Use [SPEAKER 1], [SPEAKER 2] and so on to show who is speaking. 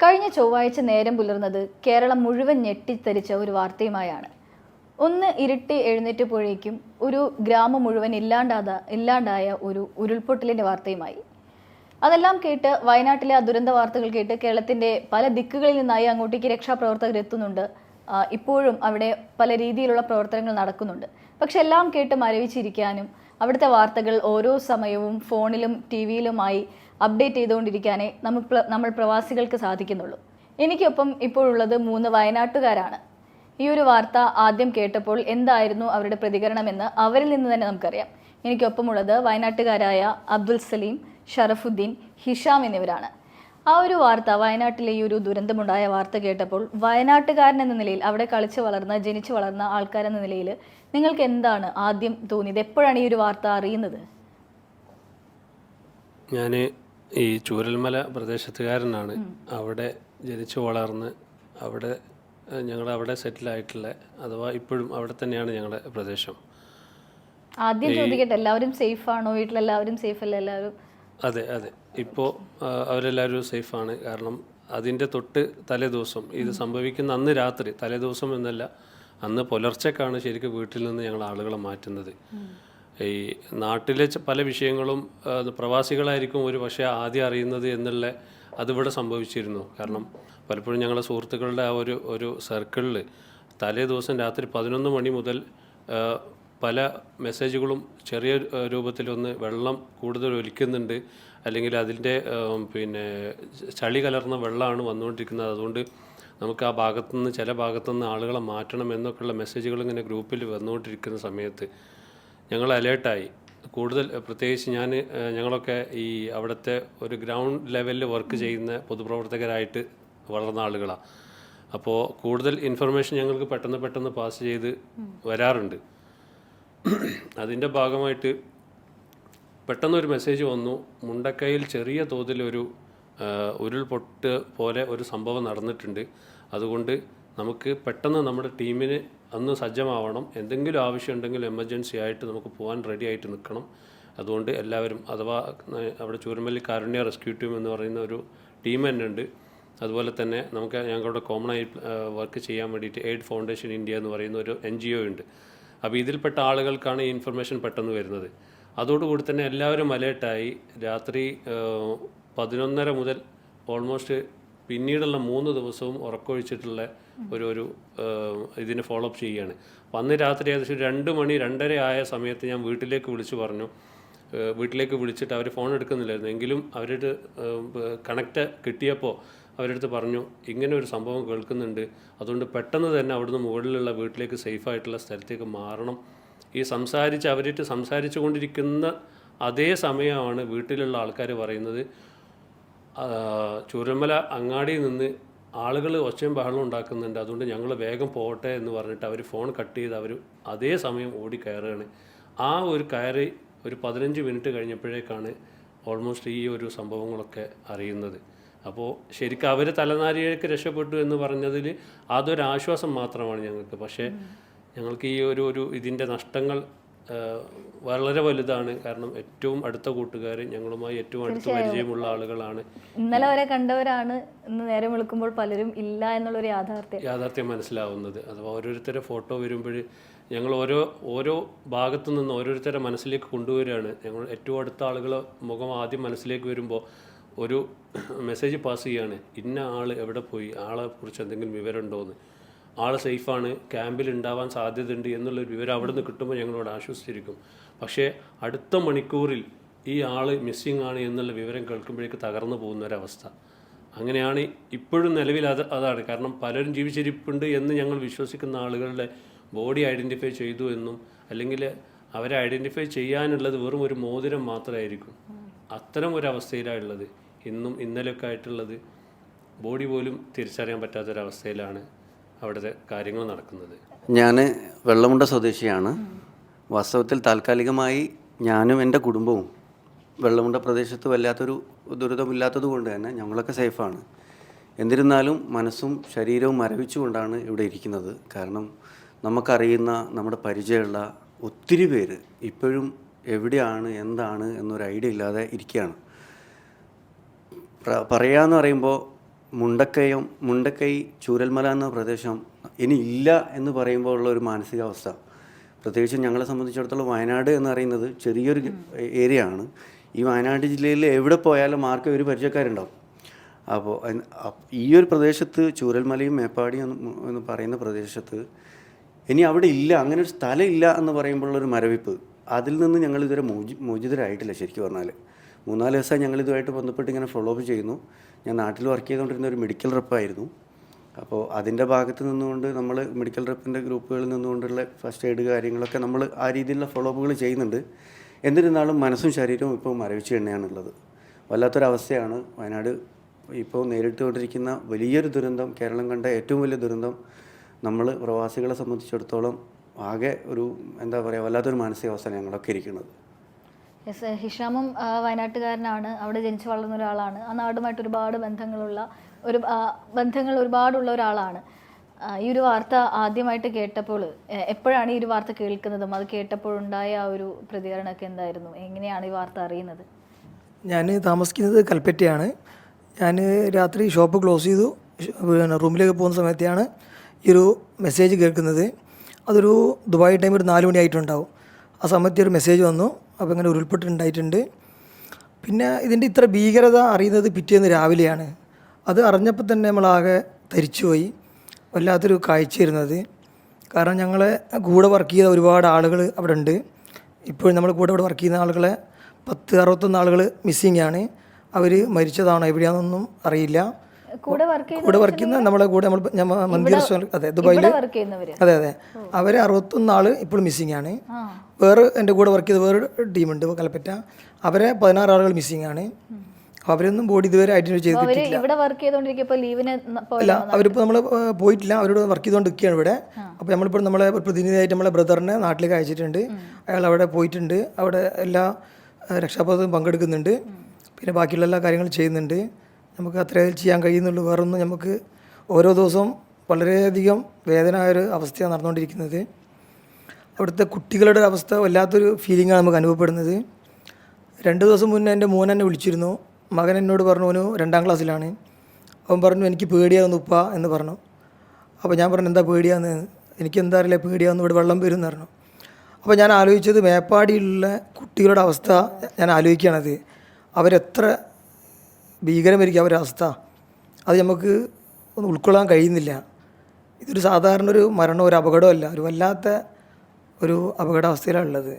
[SPEAKER 1] കഴിഞ്ഞ ചൊവ്വാഴ്ച നേരം പുലർന്നത് കേരളം മുഴുവൻ ഞെട്ടിത്തരിച്ച ഒരു വാർത്തയുമായാണ്. ഒന്ന് ഇരുട്ടി എഴുന്നേറ്റപ്പോഴേക്കും ഒരു ഗ്രാമം മുഴുവൻ ഇല്ലാണ്ടായ ഒരു ഉരുൾപൊട്ടലിന്റെ വാർത്തയുമായി. അതെല്ലാം കേട്ട് വയനാട്ടിലെ ആ ദുരന്ത വാർത്തകൾ കേട്ട് കേരളത്തിന്റെ പല ദിക്കുകളിൽ നിന്നായി അങ്ങോട്ടേക്ക് രക്ഷാപ്രവർത്തകർ എത്തുന്നുണ്ട്. ഇപ്പോഴും അവിടെ പല രീതിയിലുള്ള പ്രവർത്തനങ്ങൾ നടക്കുന്നുണ്ട്. പക്ഷെ എല്ലാം കേട്ട് മരവിച്ചിരിക്കാനും അവിടുത്തെ വാർത്തകൾ ഓരോ സമയവും ഫോണിലും ടി വിയിലുമായി അപ്ഡേറ്റ് ചെയ്തുകൊണ്ടിരിക്കാനേ നമ്മൾ പ്രവാസികൾക്ക് സാധിക്കുന്നുള്ളൂ. എനിക്കൊപ്പം ഇപ്പോഴുള്ളത് 3 വയനാട്ടുകാരാണ്. ഈ ഒരു വാർത്ത ആദ്യം കേട്ടപ്പോൾ എന്തായിരുന്നു അവരുടെ പ്രതികരണമെന്ന് അവരിൽ നിന്ന് തന്നെ നമുക്കറിയാം. എനിക്കൊപ്പമുള്ളത് വയനാട്ടുകാരായ അബ്ദുൽ സലീം, ഷറഫുദ്ദീൻ, ഹിഷാം എന്നിവരാണ്. ആ ഒരു വാർത്ത, വയനാട്ടിലെ ഈ ഒരു ദുരന്തമുണ്ടായ വാർത്ത കേട്ടപ്പോൾ വയനാട്ടുകാരൻ എന്ന നിലയിൽ, അവിടെ ജനിച്ചു വളർന്ന ആൾക്കാരെന്ന നിലയിൽ നിങ്ങൾക്ക് എന്താണ് ആദ്യം തോന്നിയത്? എപ്പോഴാണ് ഈ ഒരു വാർത്ത അറിയുന്നത്?
[SPEAKER 2] ഞാൻ ഈ ചൂരൽമല പ്രദേശത്തുകാരനാണ്. അവിടെ ജനിച്ചു വളർന്ന് ഞങ്ങളവിടെ സെറ്റിലായിട്ടുള്ള, അഥവാ ഇപ്പോഴും അവിടെ തന്നെയാണ് ഞങ്ങളുടെ പ്രദേശം.
[SPEAKER 1] ആദ്യം ചോദിക്കട്ടെ, എല്ലാവരും സേഫ് ആണോ? വീട്ടിലെല്ലാവരും സേഫ് അല്ലേ? എല്ലാവരും?
[SPEAKER 2] അതെ, ഇപ്പോൾ അവരെല്ലാവരും സേഫാണ്. കാരണം അതിൻ്റെ തൊട്ട് തലേ ദിവസം, ഇത് സംഭവിക്കുന്ന അന്ന് രാത്രി, തലേ ദിവസം എന്നല്ല, അന്ന് പുലർച്ചക്കാണ് ശരിക്കും വീട്ടിൽ നിന്ന് ഞങ്ങൾ ആളുകളെ മാറ്റുന്നത്. ഈ നാട്ടിലെ പല വിഷയങ്ങളും പ്രവാസികളായിരിക്കും ഒരു പക്ഷേ ആദ്യം അറിയുന്നത് എന്നുള്ള അതിവിടെ സംഭവിച്ചിരുന്നു. കാരണം പലപ്പോഴും ഞങ്ങളുടെ സുഹൃത്തുക്കളുടെ ആ ഒരു സർക്കിളിൽ തലേ ദിവസം രാത്രി 11 മണി മുതൽ പല മെസ്സേജുകളും ചെറിയ രൂപത്തിലൊന്ന് വെള്ളം കൂടുതൽ ഒലിക്കുന്നുണ്ട്, അല്ലെങ്കിൽ അതിൻ്റെ ചളി കലർന്ന വെള്ളമാണ് വന്നുകൊണ്ടിരിക്കുന്നത്, അതുകൊണ്ട് നമുക്ക് ആ ഭാഗത്തുനിന്ന് ചില ഭാഗത്തുനിന്ന് ആളുകളെ മാറ്റണം എന്നൊക്കെയുള്ള മെസ്സേജുകൾ ഇങ്ങനെ ഗ്രൂപ്പിൽ വന്നുകൊണ്ടിരിക്കുന്ന സമയത്ത് ഞങ്ങൾ അലേർട്ടായി. കൂടുതൽ പ്രത്യേകിച്ച് ഞങ്ങളൊക്കെ ഈ അവിടുത്തെ ഒരു ഗ്രൗണ്ട് ലെവലിൽ വർക്ക് ചെയ്യുന്ന പൊതുപ്രവർത്തകരായിട്ട് വളർന്ന ആളുകളാണ്. അപ്പോൾ കൂടുതൽ ഇൻഫർമേഷൻ ഞങ്ങൾക്ക് പെട്ടെന്ന് പാസ് ചെയ്ത് വരാറുണ്ട്. അതിൻ്റെ ഭാഗമായിട്ട് പെട്ടെന്നൊരു മെസ്സേജ് വന്നു, മുണ്ടക്കയിൽ ചെറിയ തോതിലൊരു ഉരുൾപൊട്ട് പോലെ ഒരു സംഭവം നടന്നിട്ടുണ്ട്, അതുകൊണ്ട് നമുക്ക് പെട്ടെന്ന് നമ്മുടെ ടീമിന് അന്ന് സജ്ജമാവണം, എന്തെങ്കിലും ആവശ്യമുണ്ടെങ്കിൽ എമർജൻസി ആയിട്ട് നമുക്ക് പോകാൻ റെഡി ആയിട്ട് നിൽക്കണം. അതുകൊണ്ട് എല്ലാവരും, അഥവാ അവിടെ ചൂരൽമല കാരുണ്യ റെസ്ക്യൂ ടീം എന്ന് പറയുന്ന ഒരു ടീം തന്നെ ഉണ്ട്. അതുപോലെ തന്നെ ഞങ്ങളുടെ കോമണായി വർക്ക് ചെയ്യാൻ വേണ്ടിയിട്ട് എയ്ഡ് ഫൗണ്ടേഷൻ ഇന്ത്യ എന്ന് പറയുന്ന ഒരു NGO ഉണ്ട്. അപ്പോൾ ഇതിൽപ്പെട്ട ആളുകൾക്കാണ് ഈ ഇൻഫർമേഷൻ പെട്ടെന്ന് വരുന്നത്. അതോടുകൂടി തന്നെ എല്ലാവരും അലേർട്ടായി. രാത്രി 11:30 മുതൽ ഓൾമോസ്റ്റ് പിന്നീടുള്ള 3 ദിവസവും ഉറക്കമൊഴിച്ചിട്ടുള്ള ഒരു ഇതിന് ഫോളോ അപ്പ് ചെയ്യുകയാണ്. അപ്പം അന്ന് രാത്രി ഏകദേശം 2 മണി 2:30 ആയ സമയത്ത് ഞാൻ വീട്ടിലേക്ക് വിളിച്ചു പറഞ്ഞു. വീട്ടിലേക്ക് വിളിച്ചിട്ട് അവർ ഫോൺ എടുക്കുന്നില്ലായിരുന്നു, എങ്കിലും അവരുടെ കണക്റ്റ് കിട്ടിയപ്പോൾ അവരടുത്ത് പറഞ്ഞു, ഇങ്ങനെ ഒരു സംഭവം കേൾക്കുന്നുണ്ട്, അതുകൊണ്ട് പെട്ടെന്ന് തന്നെ അവിടുന്ന് മുകളിലുള്ള വീട്ടിലേക്ക് സേഫായിട്ടുള്ള സ്ഥലത്തേക്ക് മാറണം. ഈ അവരായിട്ട് സംസാരിച്ചു കൊണ്ടിരിക്കുന്ന അതേ സമയമാണ് വീട്ടിലുള്ള ആൾക്കാർ പറയുന്നത്, ചൂരൽമല അങ്ങാടിയിൽ നിന്ന് ആളുകൾ ഒച്ചയും ബഹളം ഉണ്ടാക്കുന്നുണ്ട്, അതുകൊണ്ട് ഞങ്ങൾ വേഗം പോകട്ടെ എന്ന് പറഞ്ഞിട്ട് അവർ ഫോൺ കട്ട് ചെയ്ത് അവർ അതേ സമയം ഓടി കയറുകയാണ്. ആ ഒരു കയറി ഒരു 15 മിനിറ്റ് കഴിഞ്ഞപ്പോഴേക്കാണ് ഓൾമോസ്റ്റ് ഈ ഒരു സംഭവങ്ങളൊക്കെ അറിയുന്നത്. അപ്പോൾ ശരിക്കും അവർ തലനാരിഴയ്ക്ക് രക്ഷപ്പെട്ടു എന്ന് പറഞ്ഞതിൽ അതൊരാശ്വാസം മാത്രമാണ് ഞങ്ങൾക്ക്. പക്ഷേ ഞങ്ങൾക്ക് ഈ ഒരു ഇതിൻ്റെ നഷ്ടങ്ങൾ വളരെ വലുതാണ്. കാരണം ഏറ്റവും അടുത്ത കൂട്ടുകാർ, ഞങ്ങളുമായി ഏറ്റവും അടുത്ത പരിചയമുള്ള ആളുകളാണ്.
[SPEAKER 1] ഇന്നലെ വരെ കണ്ടവരാണ് ഇന്ന് നേരം വിളിക്കുമ്പോൾ പലരും ഇല്ല എന്നുള്ളൊരു യാഥാർത്ഥ്യം
[SPEAKER 2] മനസ്സിലാവുന്നത്. അഥവാ ഓരോരുത്തരെ ഫോട്ടോ വരുമ്പോൾ ഞങ്ങൾ ഓരോ ഭാഗത്തു നിന്ന് ഓരോരുത്തരെ മനസ്സിലേക്ക് കൊണ്ടുവരികയാണ്. ഞങ്ങൾ ഏറ്റവും അടുത്ത ആളുകളെ മുഖം ആദ്യം മനസ്സിലേക്ക് വരുമ്പോൾ ഒരു മെസ്സേജ് പാസ് ചെയ്യുകയാണ്, ഇന്ന ആൾ എവിടെ പോയി, ആളെ കുറിച്ച് എന്തെങ്കിലും വിവരമുണ്ടോ എന്ന്, ആൾ സേഫാണ്, ക്യാമ്പിൽ ഉണ്ടാവാൻ സാധ്യതയുണ്ട് എന്നുള്ളൊരു വിവരം അവിടെ നിന്ന് കിട്ടുമ്പോൾ ഞങ്ങളോട് ആശ്വസിച്ചിരിക്കും. പക്ഷേ അടുത്ത മണിക്കൂറിൽ ഈ ആൾ മിസ്സിംഗ് ആണ് എന്നുള്ള വിവരം കേൾക്കുമ്പോഴേക്ക് തകർന്നു പോകുന്നൊരവസ്ഥ. അങ്ങനെയാണ് ഇപ്പോഴും നിലവിൽ അതാണ്. കാരണം പലരും ജീവിച്ചിരിപ്പുണ്ട് എന്ന് ഞങ്ങൾ വിശ്വസിക്കുന്ന ആളുകളുടെ ബോഡി ഐഡൻറ്റിഫൈ ചെയ്തു എന്നും, അല്ലെങ്കിൽ അവരെ ഐഡൻറ്റിഫൈ ചെയ്യാനുള്ളത് വെറും ഒരു മോതിരം മാത്രമായിരിക്കും. അത്തരം ഒരവസ്ഥയിലാണുള്ളത്. ഇന്നും ഇന്നലെയൊക്കെ ആയിട്ടുള്ളത് ബോഡി പോലും തിരിച്ചറിയാൻ പറ്റാത്തൊരവസ്ഥയിലാണ് അവിടുത്തെ കാര്യങ്ങൾ നടക്കുന്നത്.
[SPEAKER 3] ഞാൻ വെള്ളമുണ്ട സ്വദേശിയാണ്. വാസ്തവത്തിൽ താൽക്കാലികമായി ഞാനും എൻ്റെ കുടുംബവും വെള്ളമുണ്ട പ്രദേശത്ത് വല്ലാത്തൊരു ദുരിതമില്ലാത്തത് കൊണ്ട് തന്നെ ഞങ്ങളൊക്കെ സേഫാണ്. എന്നിരുന്നാലും മനസ്സും ശരീരവും മരവിച്ചുകൊണ്ടാണ് ഇവിടെ ഇരിക്കുന്നത്. കാരണം നമുക്കറിയുന്ന, നമ്മുടെ പരിചയമുള്ള ഒത്തിരി പേര് ഇപ്പോഴും എവിടെയാണ്, എന്താണ് എന്നൊരു ഐഡിയ ഇല്ലാതെ ഇരിക്കുകയാണ്. പറയാമെന്ന് പറയുമ്പോൾ മുണ്ടക്കൈ ചൂരൽമല എന്ന പ്രദേശം ഇനി ഇല്ല എന്ന് പറയുമ്പോൾ ഉള്ള ഒരു മാനസികാവസ്ഥ, പ്രത്യേകിച്ചും ഞങ്ങളെ സംബന്ധിച്ചിടത്തോളം വയനാട് എന്ന് പറയുന്നത് ചെറിയൊരു ഏരിയ ആണ്. ഈ വയനാട് ജില്ലയിൽ എവിടെ പോയാലും ആർക്കും ഒരു പരിചയക്കാരുണ്ടാവും. അപ്പോൾ ഈ ഒരു പ്രദേശത്ത് ചൂരൽമലയും മേപ്പാടിയും എന്ന് പറയുന്ന പ്രദേശത്ത് ഇനി അവിടെ ഇല്ല, അങ്ങനെ ഒരു സ്ഥലം ഇല്ല എന്ന് പറയുമ്പോഴുള്ളൊരു മരവിപ്പ്, അതിൽ നിന്ന് ഞങ്ങൾ ഇതുവരെ മോചിതരായിട്ടില്ല. ശരിക്കും പറഞ്ഞാൽ 3-4 ദിവസമായി ഞങ്ങൾ ഇതുമായിട്ട് ബന്ധപ്പെട്ട് ഇങ്ങനെ ഫോളോ അപ്പ് ചെയ്യുന്നു. ഞാൻ നാട്ടിൽ വർക്ക് ചെയ്തുകൊണ്ടിരുന്ന ഒരു മെഡിക്കൽ റെപ്പായിരുന്നു. അപ്പോൾ അതിൻ്റെ ഭാഗത്ത് നിന്നുകൊണ്ട് നമ്മൾ മെഡിക്കൽ റെപ്പിൻ്റെ ഗ്രൂപ്പുകളിൽ നിന്നുകൊണ്ടുള്ള ഫസ്റ്റ് എയ്ഡ് കാര്യങ്ങളൊക്കെ നമ്മൾ ആ രീതിയിലുള്ള ഫോളോ അപ്പുകൾ ചെയ്യുന്നുണ്ട്. എന്നിരുന്നാലും മനസ്സും ശരീരവും ഇപ്പോൾ മരവിച്ച് തന്നെയാണുള്ളത്. വല്ലാത്തൊരവസ്ഥയാണ് വയനാട് ഇപ്പോൾ നേരിട്ടുകൊണ്ടിരിക്കുന്ന വലിയൊരു ദുരന്തം, കേരളം കണ്ട ഏറ്റവും വലിയ ദുരന്തം. നമ്മൾ പ്രവാസികളെ സംബന്ധിച്ചിടത്തോളം ആകെ ഒരു എന്താ പറയുക, വല്ലാത്തൊരു മാനസികാവസ്ഥ ഞങ്ങളൊക്കെ ഇരിക്കുന്നത്.
[SPEAKER 1] യെസ്, ഹിഷാമും വയനാട്ടുകാരനാണ്, അവിടെ ജനിച്ചു വളർന്ന ഒരാളാണ്, ആ നാടുമായിട്ട് ഒരുപാട് ബന്ധങ്ങൾ ഒരുപാടുള്ള ഒരാളാണ്. ഈ ഒരു വാർത്ത ആദ്യമായിട്ട് കേട്ടപ്പോൾ, എപ്പോഴാണ് ഈ ഒരു വാർത്ത കേൾക്കുന്നതും അത് കേട്ടപ്പോഴുണ്ടായ ആ ഒരു പ്രതികരണമൊക്കെ എന്തായിരുന്നു? എങ്ങനെയാണ് ഈ വാർത്ത അറിയുന്നത്?
[SPEAKER 4] ഞാൻ താമസിക്കുന്നത് കൽപ്പറ്റയാണ്. ഞാൻ രാത്രി ഷോപ്പ് ക്ലോസ് ചെയ്തു റൂമിലേക്ക് പോകുന്ന സമയത്താണ് ഈ ഒരു മെസ്സേജ് കേൾക്കുന്നത്. അതൊരു ദുബായ് ടൈം ഒരു 4 മണി ആയിട്ടുണ്ടാവും. ആ സമയത്ത് ഒരു മെസ്സേജ് വന്നു, അപ്പോൾ ഇങ്ങനെ ഉരുൾപൊട്ടുണ്ടായിട്ടുണ്ട്. പിന്നെ ഇതിൻ്റെ ഇത്ര ഭീകരത അറിയുന്നത് പിറ്റേന്ന് രാവിലെയാണ്. അത് അറിഞ്ഞപ്പോൾ തന്നെ നമ്മളാകെ തരിച്ചുപോയി. വല്ലാത്തൊരു കാഴ്ചയായിരുന്നത്. കാരണം ഞങ്ങളെ കൂടെ വർക്ക് ചെയ്ത ഒരുപാട് ആളുകൾ അവിടെ ഉണ്ട്. ഇപ്പോഴും നമ്മൾ കൂടെ ഇവിടെ വർക്ക് ചെയ്യുന്ന ആളുകളെ 10-61 ആളുകൾ മിസ്സിങ് ആണ്. അവർ മരിച്ചതാണോ എവിടെയാണെന്നൊന്നും അറിയില്ല. കൂടെ വർക്ക് ചെയ്യുന്ന നമ്മളെ കൂടെ മന്ദിർ, അതെ, ദുബായിൽ, അതെ അതെ, അവർ 61 ആൾ ഇപ്പോൾ മിസ്സിങ് ആണ്. വേറെ എൻ്റെ കൂടെ വർക്ക് ചെയ്ത വേറെ ടീമുണ്ട് കൽപ്പറ്റ, അവരെ 16 ആളുകൾ മിസ്സിങ് ആണ്. അവരൊന്നും ബോഡി ഇതുവരെ ഐഡന്റിഫൈ ചെയ്തിട്ടില്ല. അല്ല, അവരിപ്പോൾ നമ്മൾ പോയിട്ടില്ല, അവരോട് വർക്ക് ചെയ്തുകൊണ്ടിരിക്കുകയാണ് ഇവിടെ. അപ്പോൾ നമ്മളിപ്പോൾ നമ്മളെ പ്രതിനിധിയായിട്ട് നമ്മളെ ബ്രദറിനെ നാട്ടിലേക്ക് അയച്ചിട്ടുണ്ട്. അയാൾ അവിടെ പോയിട്ടുണ്ട്, അവിടെ എല്ലാ രക്ഷാപ്രവർത്തനവും പങ്കെടുക്കുന്നുണ്ട്. പിന്നെ ബാക്കിയുള്ള എല്ലാ കാര്യങ്ങളും ചെയ്യുന്നുണ്ട്. നമുക്ക് അത്രേ ചെയ്യാൻ കഴിയുന്നുള്ളൂ. വേറൊന്നും നമുക്ക് ഓരോ ദിവസവും വളരെയധികം വേദനയായൊരു അവസ്ഥയാണ് നടന്നുകൊണ്ടിരിക്കുന്നത്. അവിടുത്തെ കുട്ടികളുടെ അവസ്ഥ വല്ലാത്തൊരു ഫീലിംഗാണ് നമുക്ക് അനുഭവപ്പെടുന്നത്. 2 ദിവസം മുന്നേ എൻ്റെ മോൻ എന്നെ വിളിച്ചിരുന്നു. മകൻ എന്നോട് പറഞ്ഞു, അവന് 2ാം ക്ലാസ്സിലാണ്. അവൻ പറഞ്ഞു, എനിക്ക് പേടിയാവുന്നു ഉപ്പ എന്ന് പറഞ്ഞു. അപ്പോൾ ഞാൻ പറഞ്ഞു, എന്താ പേടിയാന്ന്? എനിക്ക് എന്താ അറിയില്ല, പേടിയാവുന്നു, ഇവിടെ വെള്ളം വരും എന്ന് പറഞ്ഞു. അപ്പോൾ ഞാൻ ആലോചിച്ചത് മേപ്പാടിയിലുള്ള കുട്ടികളുടെ അവസ്ഥ ഞാൻ ആലോചിക്കുകയാണത്. അവരെത്ര ഭീകരമായിരിക്കും അവരുടെ അവസ്ഥ, അത് നമുക്ക് ഒന്ന് ഉൾക്കൊള്ളാൻ കഴിയുന്നില്ല. ഇതൊരു സാധാരണ ഒരു മരണമോ ഒരു അപകടമല്ല, ഒരു വല്ലാത്ത ഒരു അപകടാവസ്ഥയിലാണ് ഉള്ളത്.